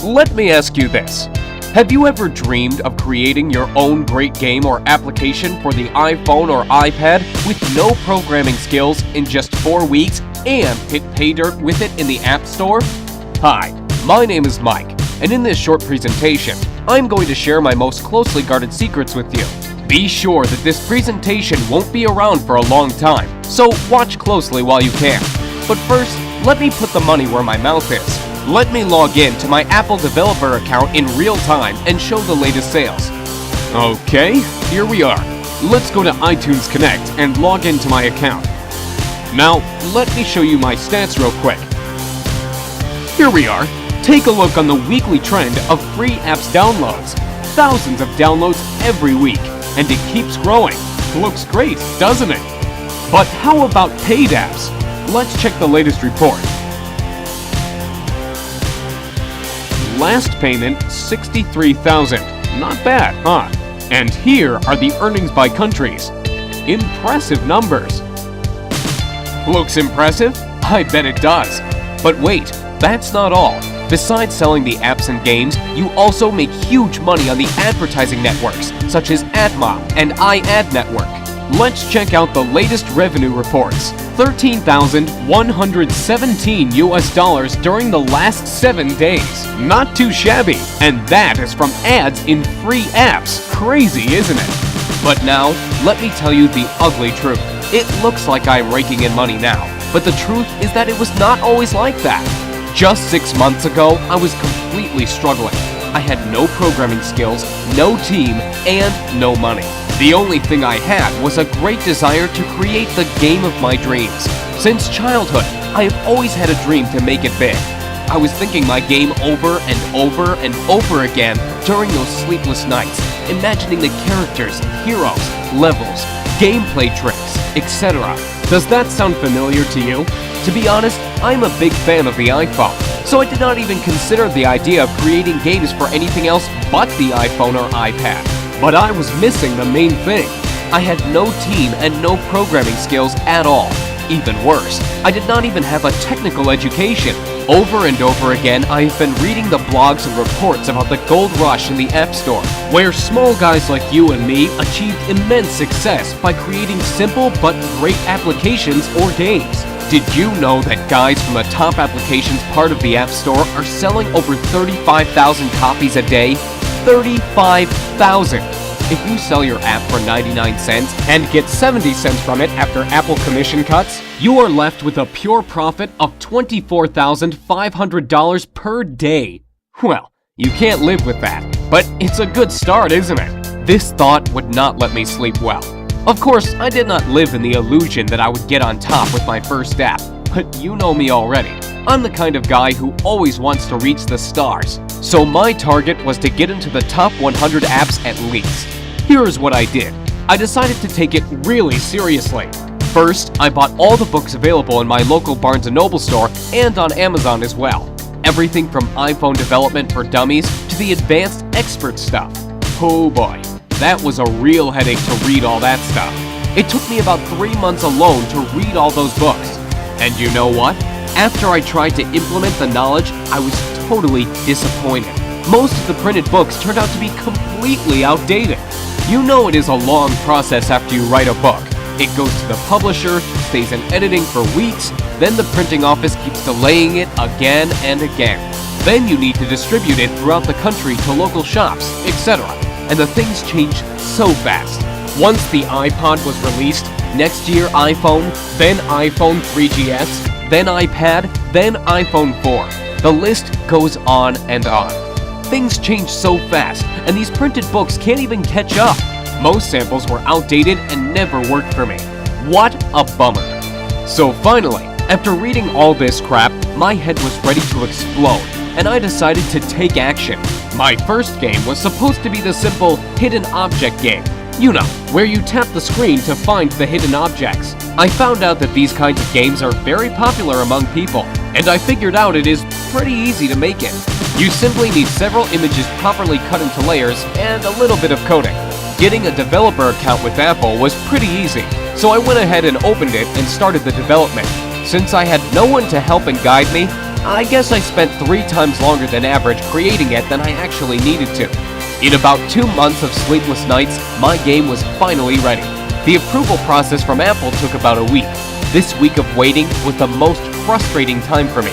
Let me ask you this. Have you ever dreamed of creating your own great game or application for the iPhone or iPad with no programming skills in just 4 weeks and hit pay dirt with it in the App Store? Hi, my name is Mike, and in this short presentation, I'm going to share my most closely guarded secrets with you. Be sure that this presentation won't be around for a long time, so watch closely while you can. But first, let me put the money where my mouth is. Let me log in to my Apple developer account in real time and show the latest sales. Okay, here we are. Let's go to iTunes Connect and log into my account. Now, let me show you my stats real quick. Here we are. Take a look on the weekly trend of free apps downloads. Thousands of downloads every week, and it keeps growing. Looks great, doesn't it? But how about paid apps? Let's check the latest report. Last payment, $63,000. Not bad, huh? And here are the earnings by countries. Impressive numbers. Looks impressive? I bet it does. But wait, that's not all. Besides selling the apps and games, you also make huge money on the advertising networks, such as AdMob and iAdNetwork. Let's check out the latest revenue reports. $13,117 during the last 7 days. Not too shabby. And that is from ads in free apps. Crazy, isn't it? But now, let me tell you the ugly truth. It looks like I'm raking in money now, but the truth is that it was not always like that. Just 6 months ago, I was completely struggling. I had no programming skills, no team, and no money. The only thing I had was a great desire to create the game of my dreams. Since childhood, I have always had a dream to make it big. I was thinking my game over and over and over again during those sleepless nights, imagining the characters, heroes, levels, gameplay tricks, etc. Does that sound familiar to you? To be honest, I'm a big fan of the iPhone, so I did not even consider the idea of creating games for anything else but the iPhone or iPad. But I was missing the main thing. I had no team and no programming skills at all. Even worse, I did not even have a technical education. Over and over again, I've been reading the blogs and reports about the gold rush in the App Store, where small guys like you and me achieved immense success by creating simple but great applications or games. Did you know that guys from the top applications part of the App Store are selling over 35,000 copies a day? 35,000! If you sell your app for 99 cents and get 70 cents from it after Apple commission cuts, you are left with a pure profit of $24,500 per day. Well, you can't live with that, but it's a good start, isn't it? This thought would not let me sleep well. Of course, I did not live in the illusion that I would get on top with my first app, but you know me already. I'm the kind of guy who always wants to reach the stars, so my target was to get into the top 100 apps at least. Here's what I did. I decided to take it really seriously. First, I bought all the books available in my local Barnes & Noble store and on Amazon as well. Everything from iPhone development for dummies to the advanced expert stuff. Oh boy, that was a real headache to read all that stuff. It took me about 3 months alone to read all those books. And you know what? After I tried to implement the knowledge, I was totally disappointed. Most of the printed books turned out to be completely outdated. You know it is a long process after you write a book. It goes to the publisher, stays in editing for weeks, then the printing office keeps delaying it again and again. Then you need to distribute it throughout the country to local shops, etc. And the things change so fast. Once the iPod was released, next year iPhone, then iPhone 3GS, then iPad, then iPhone 4. The list goes on and on. Things change so fast, and these printed books can't even catch up. Most samples were outdated and never worked for me. What a bummer. So finally, after reading all this crap, my head was ready to explode, and I decided to take action. My first game was supposed to be the simple hidden object game. You know, where you tap the screen to find the hidden objects. I found out that these kinds of games are very popular among people, and I figured out it is pretty easy to make it. You simply need several images properly cut into layers and a little bit of coding. Getting a developer account with Apple was pretty easy, so I went ahead and opened it and started the development. Since I had no one to help and guide me, I guess I spent 3 times longer than average creating it than I actually needed to. In about 2 months of sleepless nights, my game was finally ready. The approval process from Apple took about a week. This week of waiting was the most frustrating time for me.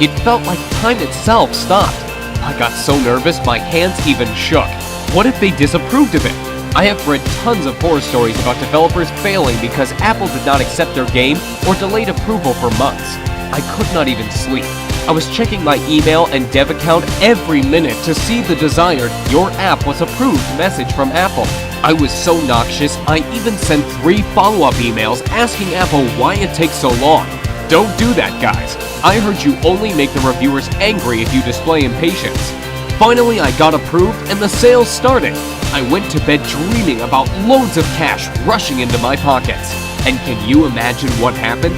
It felt like time itself stopped. I got so nervous my hands even shook. What if they disapproved of it? I have read tons of horror stories about developers failing because Apple did not accept their game or delayed approval for months. I could not even sleep. I was checking my email and dev account every minute to see the desired "Your app was approved" message from Apple. I was so noxious, I even sent 3 follow-up emails asking Apple why it takes so long. Don't do that, guys. I heard you only make the reviewers angry if you display impatience. Finally, I got approved and the sales started. I went to bed dreaming about loads of cash rushing into my pockets. And can you imagine what happened?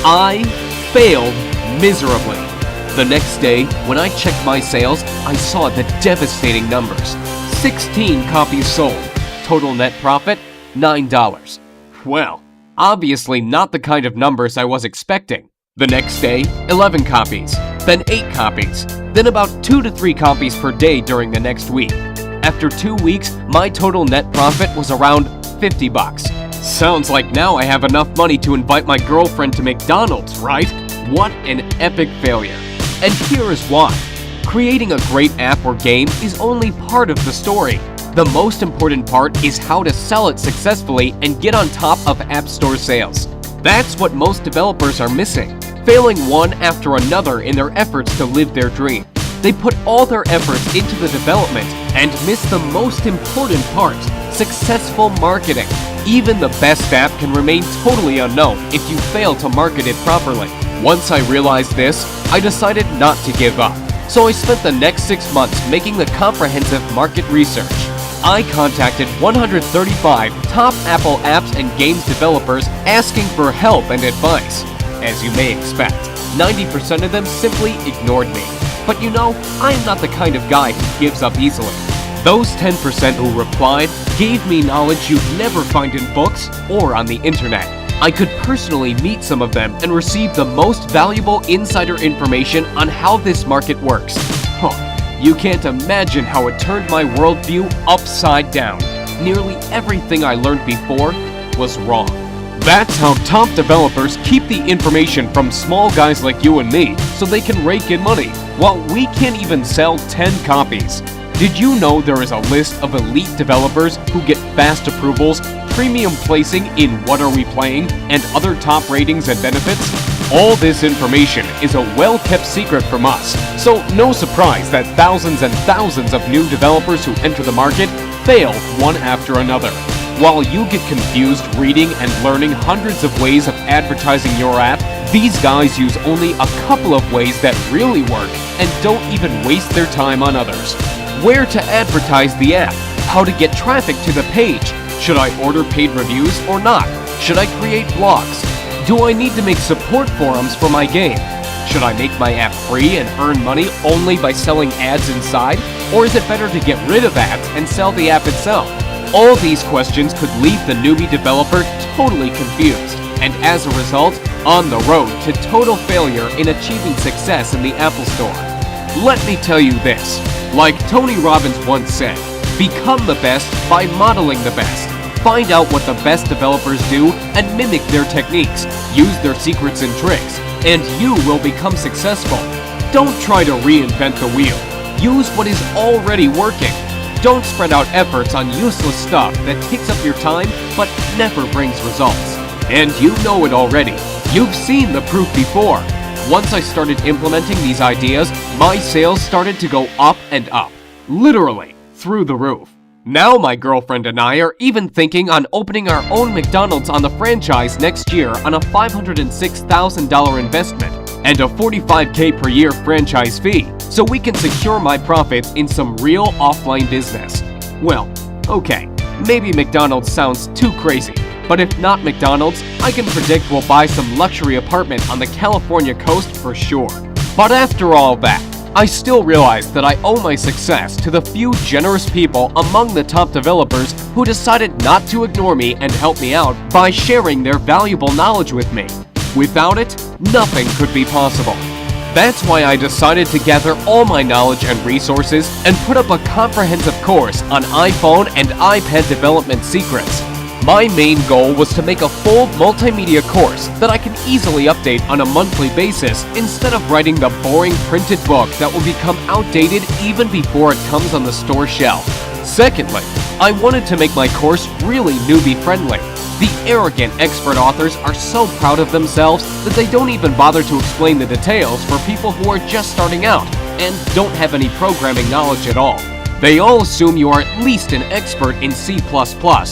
I failed miserably. The next day, when I checked my sales, I saw the devastating numbers. 16 copies sold. Total net profit, $9. Well, obviously not the kind of numbers I was expecting. The next day, 11 copies, then 8 copies, then about 2 to 3 copies per day during the next week. After 2 weeks, my total net profit was around $50. Sounds like now I have enough money to invite my girlfriend to McDonald's, right? What an epic failure. And here is why. Creating a great app or game is only part of the story. The most important part is how to sell it successfully and get on top of App Store sales. That's what most developers are missing, failing one after another in their efforts to live their dream. They put all their efforts into the development and miss the most important part, successful marketing. Even the best app can remain totally unknown if you fail to market it properly. Once I realized this, I decided not to give up. So I spent the next 6 months making the comprehensive market research. I contacted 135 top Apple apps and games developers asking for help and advice. As you may expect, 90% of them simply ignored me. But you know, I am not the kind of guy who gives up easily. Those 10% who replied gave me knowledge you'd never find in books or on the internet. I could personally meet some of them and receive the most valuable insider information on how this market works. You can't imagine how it turned my worldview upside down. Nearly everything I learned before was wrong. That's how top developers keep the information from small guys like you and me so they can rake in money, while we can't even sell 10 copies. Did you know there is a list of elite developers who get fast approvals, premium placing in What Are We Playing, and other top ratings and benefits? All this information is a well-kept secret from us, so no surprise that thousands and thousands of new developers who enter the market fail one after another. While you get confused reading and learning hundreds of ways of advertising your app, these guys use only a couple of ways that really work and don't even waste their time on others. Where to advertise the app, how to get traffic to the page, should I order paid reviews or not, should I create blogs, do I need to make support forums for my game, should I make my app free and earn money only by selling ads inside, or is it better to get rid of ads and sell the app itself? All these questions could leave the newbie developer totally confused, and as a result, on the road to total failure in achieving success in the Apple Store. Let me tell you this. Like Tony Robbins once said, become the best by modeling the best. Find out what the best developers do and mimic their techniques. Use their secrets and tricks, and you will become successful. Don't try to reinvent the wheel. Use what is already working. Don't spread out efforts on useless stuff that takes up your time but never brings results. And you know it already. You've seen the proof before. Once I started implementing these ideas, my sales started to go up and up. Literally, through the roof. Now my girlfriend and I are even thinking on opening our own McDonald's on the franchise next year on a $506,000 investment and a $45K per year franchise fee, so we can secure my profits in some real offline business. Well, okay, maybe McDonald's sounds too crazy, but if not McDonald's, I can predict we'll buy some luxury apartment on the California coast for sure. But after all that, I still realize that I owe my success to the few generous people among the top developers who decided not to ignore me and help me out by sharing their valuable knowledge with me. Without it, nothing could be possible. That's why I decided to gather all my knowledge and resources and put up a comprehensive course on iPhone and iPad development secrets. My main goal was to make a full multimedia course that I can easily update on a monthly basis instead of writing the boring printed book that will become outdated even before it comes on the store shelf. Secondly, I wanted to make my course really newbie-friendly. The arrogant expert authors are so proud of themselves that they don't even bother to explain the details for people who are just starting out and don't have any programming knowledge at all. They all assume you are at least an expert in C++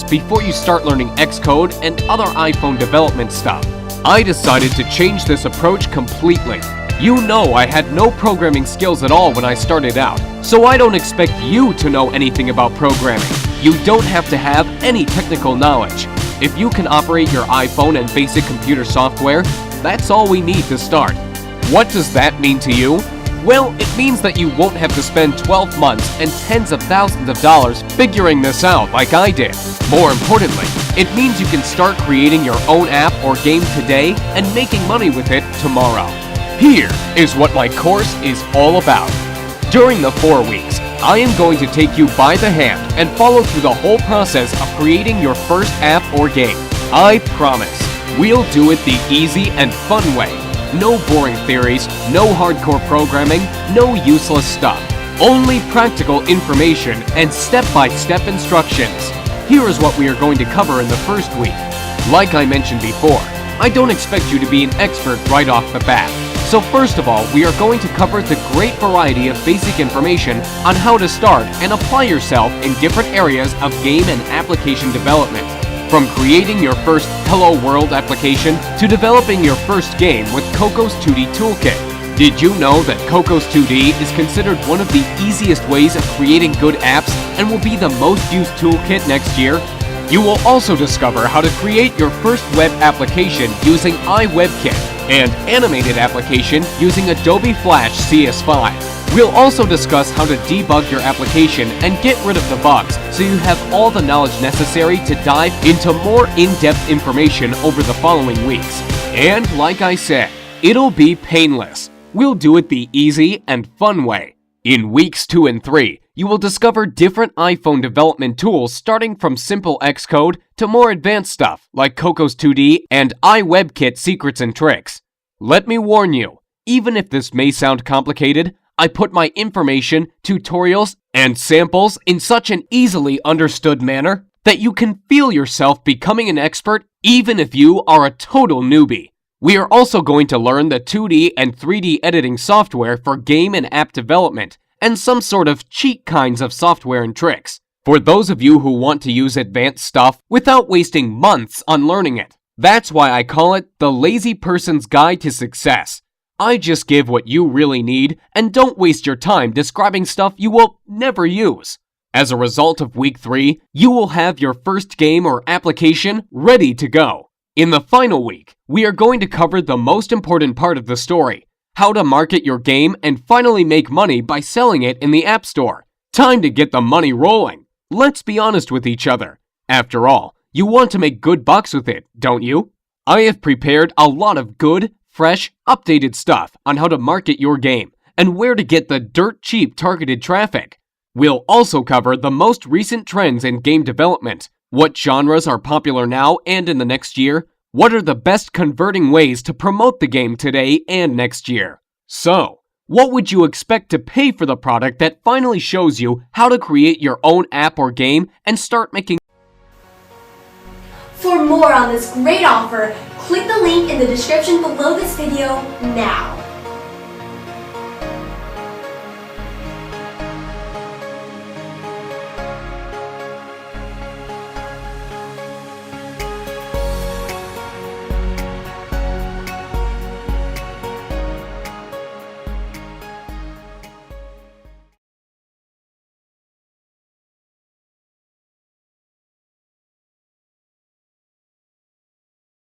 before you start learning Xcode and other iPhone development stuff. I decided to change this approach completely. You know I had no programming skills at all when I started out, so I don't expect you to know anything about programming. You don't have to have any technical knowledge. If you can operate your iPhone and basic computer software, that's all we need to start. What does that mean to you? Well, it means that you won't have to spend 12 months and tens of thousands of dollars figuring this out like I did. More importantly, it means you can start creating your own app or game today and making money with it tomorrow. Here is what my course is all about. During the 4 weeks, I am going to take you by the hand and follow through the whole process of creating your first app or game. I promise, we'll do it the easy and fun way. No boring theories, no hardcore programming, no useless stuff. Only practical information and step-by-step instructions. Here is what we are going to cover in the first week. Like I mentioned before, I don't expect you to be an expert right off the bat. So first of all, we are going to cover the great variety of basic information on how to start and apply yourself in different areas of game and application development. From creating your first Hello World application to developing your first game with Cocos 2D Toolkit. Did you know that Cocos 2D is considered one of the easiest ways of creating good apps and will be the most used toolkit next year? You will also discover how to create your first web application using iWebKit and animated application using Adobe Flash CS5. We'll also discuss how to debug your application and get rid of the bugs so you have all the knowledge necessary to dive into more in-depth information over the following weeks. And like I said, it'll be painless. We'll do it the easy and fun way. In weeks 2 and 3, you will discover different iPhone development tools starting from simple Xcode to more advanced stuff like Cocos 2D and iWebKit secrets and tricks. Let me warn you, even if this may sound complicated, I put my information, tutorials, and samples in such an easily understood manner that you can feel yourself becoming an expert even if you are a total newbie. We are also going to learn the 2D and 3D editing software for game and app development, and some sort of cheat kinds of software and tricks, for those of you who want to use advanced stuff without wasting months on learning it. That's why I call it the Lazy Person's Guide to Success. I just give what you really need and don't waste your time describing stuff you will never use. As a result of week 3, you will have your first game or application ready to go. In the final week, we are going to cover the most important part of the story, how to market your game and finally make money by selling it in the App Store. Time to get the money rolling. Let's be honest with each other. After all, you want to make good bucks with it, don't you? I have prepared a lot of good, fresh, updated stuff on how to market your game and where to get the dirt cheap targeted traffic. We'll also cover the most recent trends in game development, what genres are popular now and in the next year, what are the best converting ways to promote the game today and next year. So, what would you expect to pay for the product that finally shows you how to create your own app or game and start making? For more on this great offer, click the link in the description below this video now.